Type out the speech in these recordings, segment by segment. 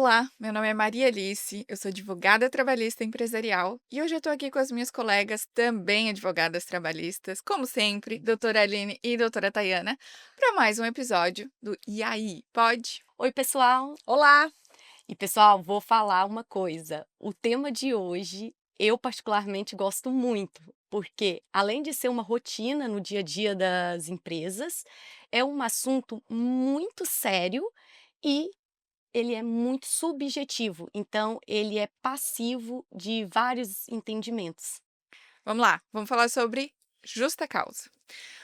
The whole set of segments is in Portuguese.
Olá, meu nome é Maria Alice, eu sou advogada trabalhista empresarial e hoje eu estou aqui com as minhas colegas, também advogadas trabalhistas, como sempre, doutora Aline e doutora Tayana, para mais um episódio do E aí, pode? Oi, pessoal. Olá! E pessoal, vou falar uma coisa. O tema de hoje eu particularmente gosto muito, porque além de ser uma rotina no dia a dia das empresas, é um assunto muito sério e ele é muito subjetivo, então ele é passivo de vários entendimentos. Vamos lá, vamos falar sobre justa causa.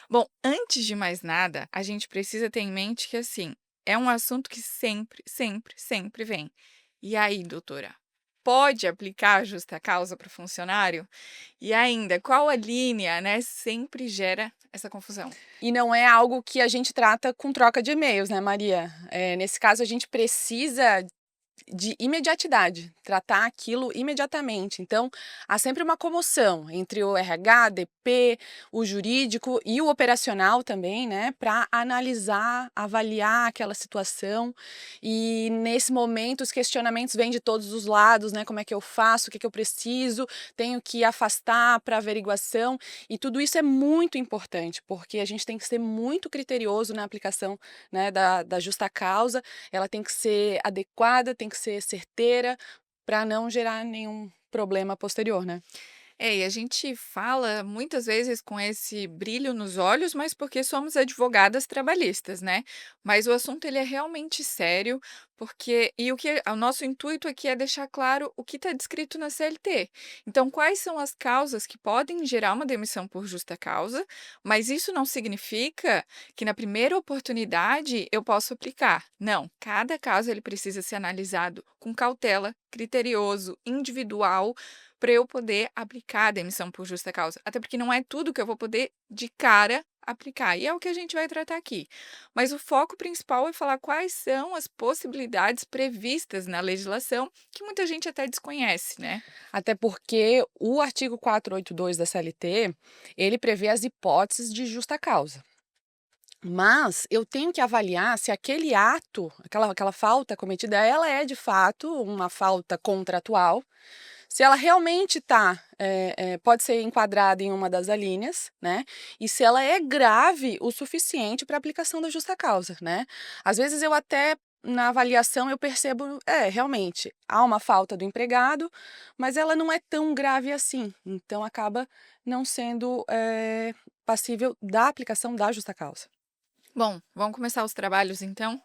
Bom, antes de mais nada, a gente precisa ter em mente que, assim, é um assunto que sempre, sempre, sempre vem. E aí, doutora, pode aplicar a justa causa para o funcionário? E ainda, qual a linha, né, sempre gera essa confusão? E não é algo que a gente trata com troca de e-mails, né, Maria? Nesse caso, a gente precisa de imediatidade, tratar aquilo imediatamente. Então, há sempre uma comoção entre o RH, DP, o jurídico e o operacional também, né, para analisar, avaliar aquela situação. E nesse momento, os questionamentos vêm de todos os lados, né? Como é que eu faço? O que é que eu preciso? Tenho que afastar para averiguação. E tudo isso é muito importante, porque a gente tem que ser muito criterioso na aplicação, né, da justa causa. Ela tem que ser adequada, tem que ser certeira, para não gerar nenhum problema posterior, né. E a gente fala muitas vezes com esse brilho nos olhos, mas porque somos advogadas trabalhistas, né? Mas o assunto ele é realmente sério, porque o nosso intuito aqui é deixar claro o que está descrito na CLT. Então, quais são as causas que podem gerar uma demissão por justa causa, mas isso não significa que na primeira oportunidade eu posso aplicar. Não, cada caso ele precisa ser analisado com cautela, criterioso, individual para eu poder aplicar a demissão por justa causa. Até porque não é tudo que eu vou poder de cara aplicar, e é o que a gente vai tratar aqui. Mas o foco principal é falar quais são as possibilidades previstas na legislação, que muita gente até desconhece, né? Até porque o artigo 482 da CLT, ele prevê as hipóteses de justa causa. Mas eu tenho que avaliar se aquele ato, aquela falta cometida, ela é de fato uma falta contratual. Se ela realmente pode ser enquadrada em uma das alíneas, né, e se ela é grave o suficiente para aplicação da justa causa, né. Às vezes eu até, na avaliação, eu percebo, realmente, há uma falta do empregado, mas ela não é tão grave assim, então acaba não sendo, passível da aplicação da justa causa. Bom, vamos começar os trabalhos então.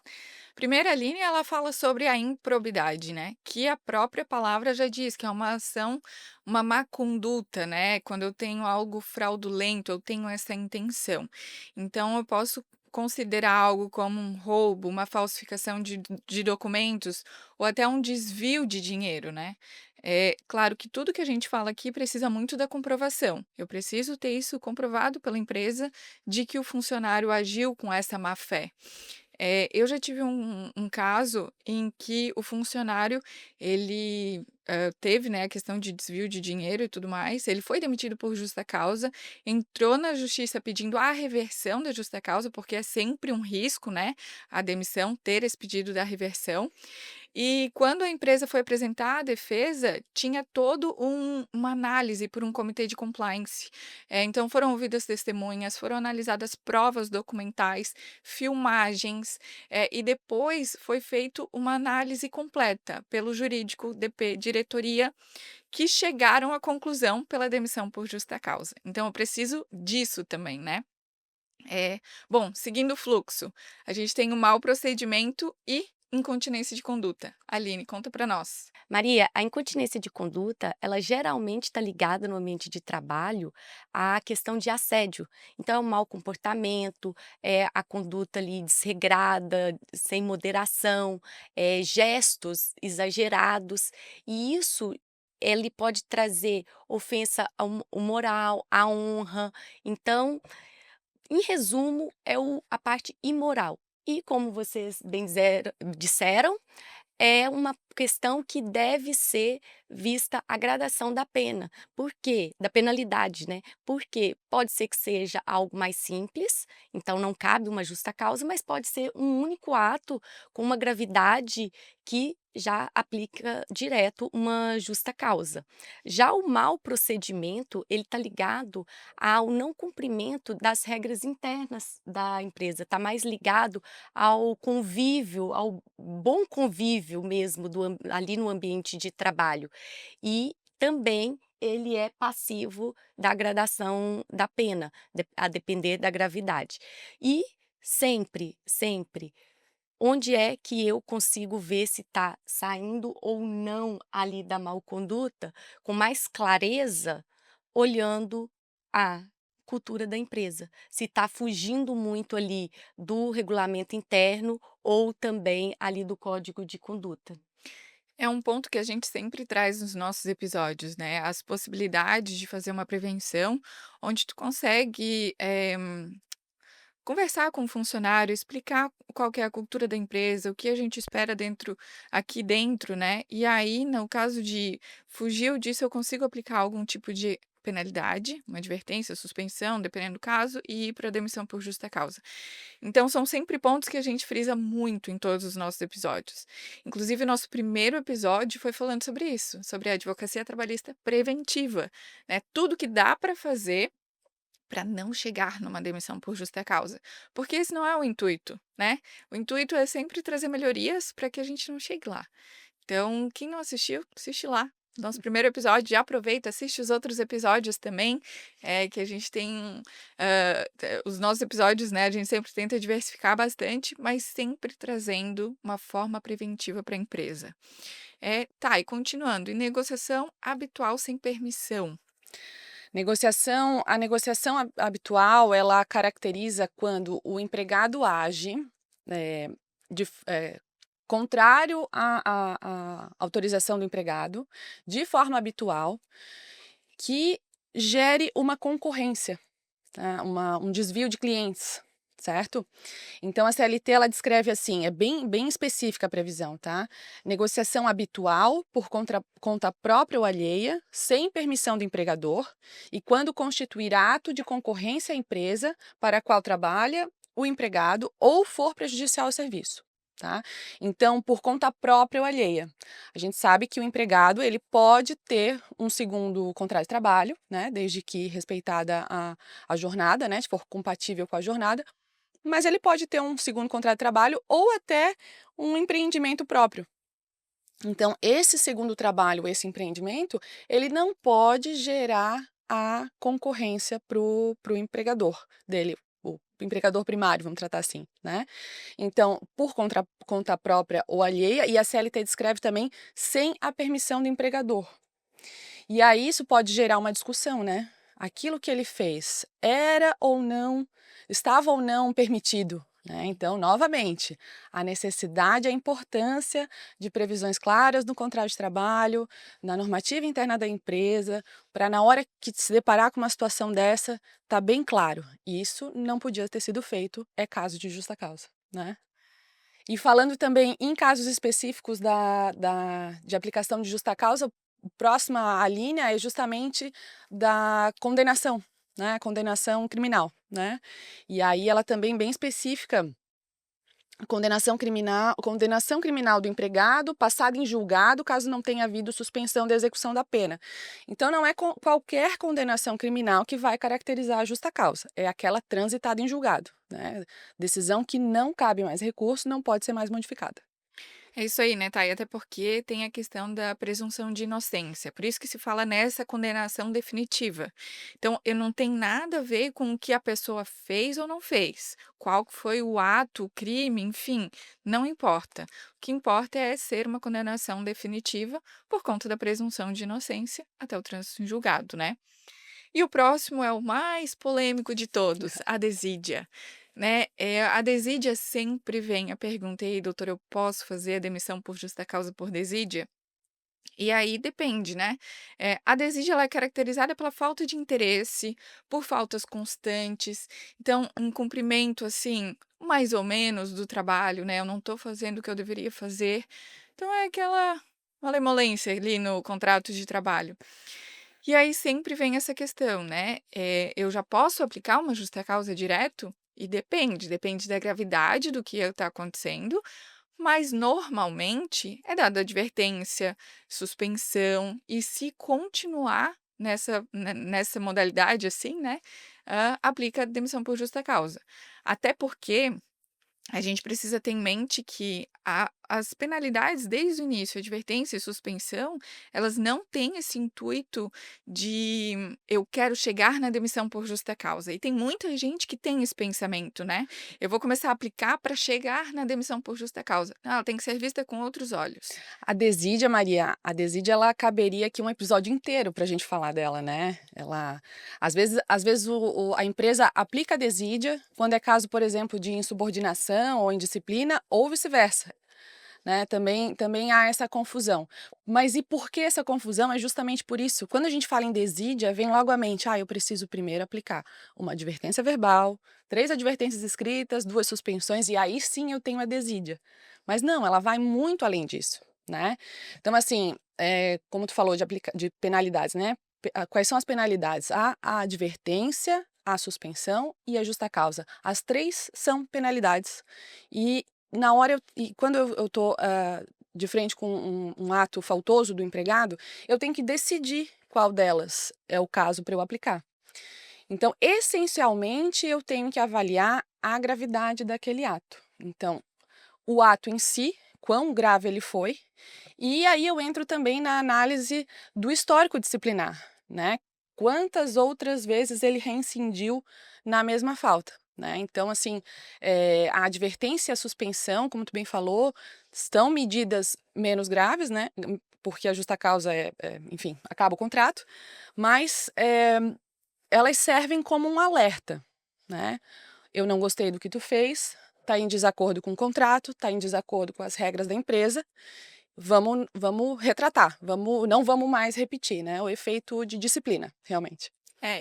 Primeira linha, ela fala sobre a improbidade, né? Que a própria palavra já diz que é uma ação, uma má conduta, né? Quando eu tenho algo fraudulento, eu tenho essa intenção. Então, eu posso considerar algo como um roubo, uma falsificação de documentos ou até um desvio de dinheiro, né? É claro que tudo que a gente fala aqui precisa muito da comprovação. Eu preciso ter isso comprovado pela empresa de que o funcionário agiu com essa má fé. Eu já tive um caso em que o funcionário, ele, teve, né, a questão de desvio de dinheiro e tudo mais, ele foi demitido por justa causa, entrou na justiça pedindo a reversão da justa causa, porque é sempre um risco, né, a demissão, ter esse pedido da reversão. E quando a empresa foi apresentar a defesa, tinha todo uma análise por um comitê de compliance. Então foram ouvidas testemunhas, foram analisadas provas documentais, filmagens, e depois foi feito uma análise completa pelo jurídico, DP, diretoria, que chegaram à conclusão pela demissão por justa causa. Então eu preciso disso também, né. Bom, seguindo o fluxo, a gente tem o mau procedimento e incontinência de conduta. Aline, conta para nós. Maria, a incontinência de conduta, ela geralmente está ligada no ambiente de trabalho à questão de assédio. Então, é um mau comportamento, é a conduta ali desregrada, sem moderação, gestos exagerados, e isso ele pode trazer ofensa ao moral, à honra. Então, em resumo, é a parte imoral. E como vocês bem disseram, é uma questão que deve ser vista a gradação da pena. Por quê? Da penalidade, né. Porque pode ser que seja algo mais simples, então não cabe uma justa causa, mas pode ser um único ato com uma gravidade que já aplica direto uma justa causa. Já o mau procedimento, ele está ligado ao não cumprimento das regras internas da empresa, está mais ligado ao convívio, ao bom convívio mesmo ali no ambiente de trabalho. E também ele é passivo da gradação da pena, a depender da gravidade. E sempre, sempre, onde é que eu consigo ver se está saindo ou não ali da mal-conduta com mais clareza, olhando a cultura da empresa, se está fugindo muito ali do regulamento interno ou também ali do código de conduta. É um ponto que a gente sempre traz nos nossos episódios, né, as possibilidades de fazer uma prevenção, onde tu consegue, conversar com o funcionário, explicar qual que é a cultura da empresa, o que a gente espera aqui dentro, né, e aí, no caso de fugiu disso, eu consigo aplicar algum tipo de penalidade, uma advertência, suspensão, dependendo do caso, e ir pra demissão por justa causa. Então são sempre pontos que a gente frisa muito em todos os nossos episódios. Inclusive o nosso primeiro episódio foi falando sobre isso, sobre a advocacia trabalhista preventiva, né, tudo que dá para fazer para não chegar numa demissão por justa causa, porque esse não é o intuito, né. O intuito é sempre trazer melhorias para que a gente não chegue lá. Então, quem não assistiu, assiste lá. Nosso primeiro episódio, já aproveita, assiste os outros episódios também, que a gente tem, os nossos episódios, né, a gente sempre tenta diversificar bastante, mas sempre trazendo uma forma preventiva para a empresa. Tá, e continuando, e negociação habitual sem permissão. A negociação habitual, ela caracteriza quando o empregado age, eh, contrário à autorização do empregado, de forma habitual, que gere uma concorrência, tá, um desvio de clientes, certo? Então a CLT ela descreve assim, é bem específica a previsão, tá? Negociação habitual por conta própria ou alheia, sem permissão do empregador, e quando constituir ato de concorrência à empresa para a qual trabalha o empregado ou for prejudicial ao serviço. Tá? Então, por conta própria ou alheia. A gente sabe que o empregado ele pode ter um segundo contrato de trabalho, né? Desde que respeitada a jornada, né? Se for compatível com a jornada, mas ele pode ter um segundo contrato de trabalho ou até um empreendimento próprio. Então, esse segundo trabalho, esse empreendimento, ele não pode gerar a concorrência para o empregador dele, o empregador primário, vamos tratar assim, né? Então, por conta própria ou alheia, e a CLT descreve também sem a permissão do empregador. E aí isso pode gerar uma discussão, né? Aquilo que ele fez estava ou não permitido, né? Então, novamente, a necessidade, a importância de previsões claras no contrato de trabalho, na normativa interna da empresa, para na hora que se deparar com uma situação dessa, tá bem claro. Isso não podia ter sido feito, é caso de justa causa, né? E falando também em casos específicos de aplicação de justa causa, próxima à linha é justamente da condenação, né, condenação criminal, né. E aí ela também bem específica, condenação criminal do empregado passada em julgado caso não tenha havido suspensão da execução da pena. Então não é qualquer condenação criminal que vai caracterizar a justa causa, é aquela transitada em julgado, né. Decisão que não cabe mais recurso, não pode ser mais modificada. É isso aí, né, Thay, até porque tem a questão da presunção de inocência, por isso que se fala nessa condenação definitiva. Então, eu não tem nada a ver com o que a pessoa fez ou não fez, qual que foi o ato, o crime, enfim, não importa. O que importa é ser uma condenação definitiva por conta da presunção de inocência até o trânsito em julgado, né. E o próximo é o mais polêmico de todos, a desídia, né. A desídia sempre vem a pergunta: "E aí, doutor, eu posso fazer a demissão por justa causa por desídia?" E aí depende, né. A desídia ela é caracterizada pela falta de interesse, por faltas constantes, então um cumprimento, assim, mais ou menos do trabalho, né, eu não estou fazendo o que eu deveria fazer, então é aquela malemolência ali no contrato de trabalho. E aí sempre vem essa questão, né, eu já posso aplicar uma justa causa direto? E depende da gravidade do que está acontecendo, mas normalmente é dada advertência, suspensão e se continuar nessa modalidade, assim, né, aplica demissão por justa causa. Até porque a gente precisa ter em mente que as penalidades desde o início, advertência e suspensão, elas não têm esse intuito de eu quero chegar na demissão por justa causa. E tem muita gente que tem esse pensamento, né? Eu vou começar a aplicar para chegar na demissão por justa causa. Não, ela tem que ser vista com outros olhos. A desídia, Maria, a desídia ela caberia aqui um episódio inteiro para a gente falar dela, né? Ela, às vezes a empresa aplica a desídia quando é caso, por exemplo, de insubordinação ou indisciplina, ou vice-versa, né? Também há essa confusão. Mas e por que essa confusão? É justamente por isso. Quando a gente fala em desídia, vem logo à mente, eu preciso primeiro aplicar uma advertência verbal, 3 advertências escritas, 2 suspensões, e aí sim eu tenho a desídia. Mas não, ela vai muito além disso, né? Então, assim, como tu falou de penalidades, né? Quais são as penalidades? A advertência, a suspensão e a justa causa. As 3 são penalidades. E quando eu estou de frente com um ato faltoso do empregado, eu tenho que decidir qual delas é o caso para eu aplicar. Então, essencialmente, eu tenho que avaliar a gravidade daquele ato. Então, o ato em si, quão grave ele foi, e aí eu entro também na análise do histórico disciplinar, né? Quantas outras vezes ele reincidiu na mesma falta, né? Então, assim, a advertência e a suspensão, como tu bem falou, estão medidas menos graves, né? Porque a justa causa enfim, acaba o contrato, mas elas servem como um alerta, né? Eu não gostei do que tu fez, está em desacordo com o contrato, está em desacordo com as regras da empresa, vamos retratar, não vamos mais repetir, né? O efeito de disciplina, realmente.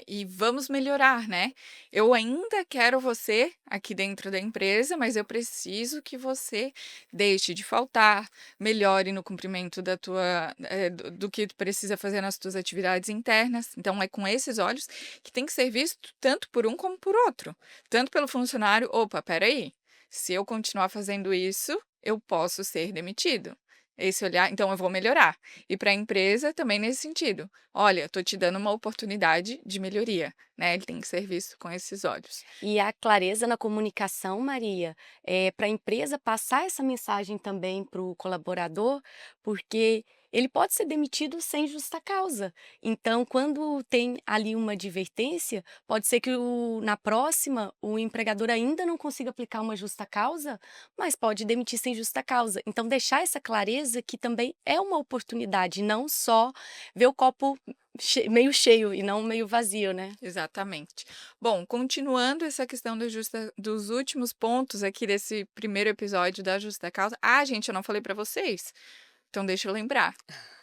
E vamos melhorar, né? Eu ainda quero você aqui dentro da empresa, mas eu preciso que você deixe de faltar, melhore no cumprimento do que tu precisa fazer nas tuas atividades internas. Então, é com esses olhos que tem que ser visto tanto por um como por outro. Tanto pelo funcionário, opa, peraí, se eu continuar fazendo isso, eu posso ser demitido. Esse olhar, então eu vou melhorar. E para a empresa também nesse sentido. Olha, estou te dando uma oportunidade de melhoria, né? Ele tem que ser visto com esses olhos. E a clareza na comunicação, Maria, para a empresa passar essa mensagem também para o colaborador, porque ele pode ser demitido sem justa causa. Então, quando tem ali uma advertência, pode ser que na próxima o empregador ainda não consiga aplicar uma justa causa, mas pode demitir sem justa causa. Então, deixar essa clareza que também é uma oportunidade, não só ver o copo meio cheio e não meio vazio, né? Exatamente. Bom, continuando essa questão dos últimos pontos aqui desse primeiro episódio da justa causa. Ah, gente, eu não falei para vocês. Então deixa eu lembrar.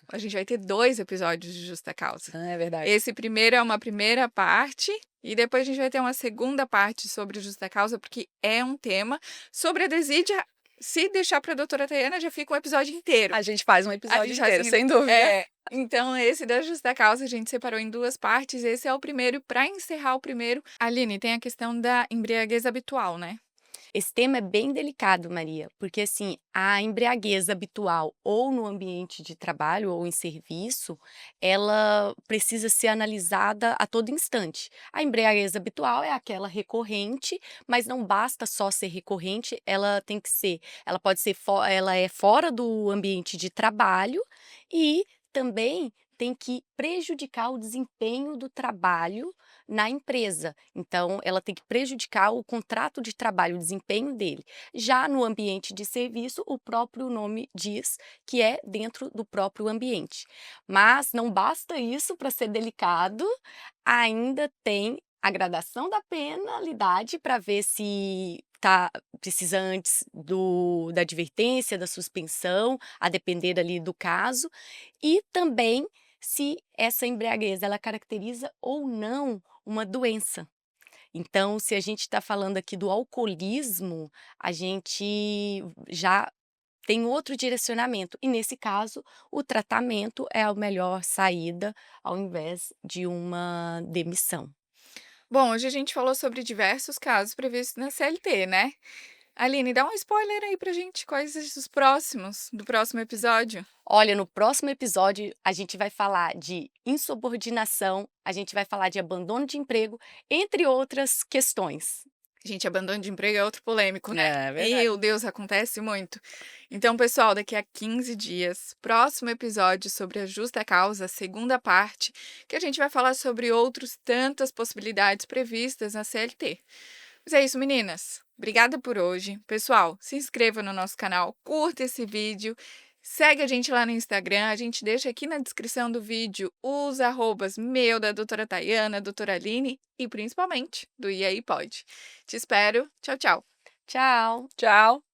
A gente vai ter 2 episódios de justa causa. Ah, é verdade. Esse primeiro é uma primeira parte e depois a gente vai ter uma segunda parte sobre justa causa, porque é um tema sobre a desídia. Se deixar para a doutora Tayana, já fica um episódio inteiro. A gente faz um A episódio gente faz inteiro, sem dúvida. Então esse da justa causa a gente separou em 2 partes, esse é o primeiro. Para encerrar o primeiro, Aline, tem a questão da embriaguez habitual, né? Esse tema é bem delicado, Maria, porque assim, a embriaguez habitual ou no ambiente de trabalho ou em serviço, ela precisa ser analisada a todo instante. A embriaguez habitual é aquela recorrente, mas não basta só ser recorrente, ela pode ser, ela é fora do ambiente de trabalho e também tem que prejudicar o desempenho do trabalho na empresa. Então, ela tem que prejudicar o contrato de trabalho, o desempenho dele. Já no ambiente de serviço, o próprio nome diz que é dentro do próprio ambiente. Mas não basta isso para ser delicado, ainda tem a gradação da penalidade para ver se precisa antes da advertência, da suspensão, a depender ali do caso, e também se essa embriaguez ela caracteriza ou não uma doença. Então, se a gente está falando aqui do alcoolismo, a gente já tem outro direcionamento. E nesse caso, o tratamento é a melhor saída ao invés de uma demissão. Bom, hoje a gente falou sobre diversos casos previstos na CLT, né? Aline, dá um spoiler aí pra gente, quais os próximos, do próximo episódio? Olha, no próximo episódio a gente vai falar de insubordinação, a gente vai falar de abandono de emprego, entre outras questões. Gente, abandono de emprego é outro polêmico, né? É verdade. Meu Deus, acontece muito. Então, pessoal, daqui a 15 dias, próximo episódio sobre a justa causa, segunda parte, que a gente vai falar sobre outros tantas possibilidades previstas na CLT. Mas é isso, meninas. Obrigada por hoje. Pessoal, se inscreva no nosso canal, curta esse vídeo, segue a gente lá no Instagram. A gente deixa aqui na descrição do vídeo os arrobas meu, da doutora Tayana, doutora Aline e principalmente do E aí Pode. Te espero. Tchau, tchau. Tchau! Tchau.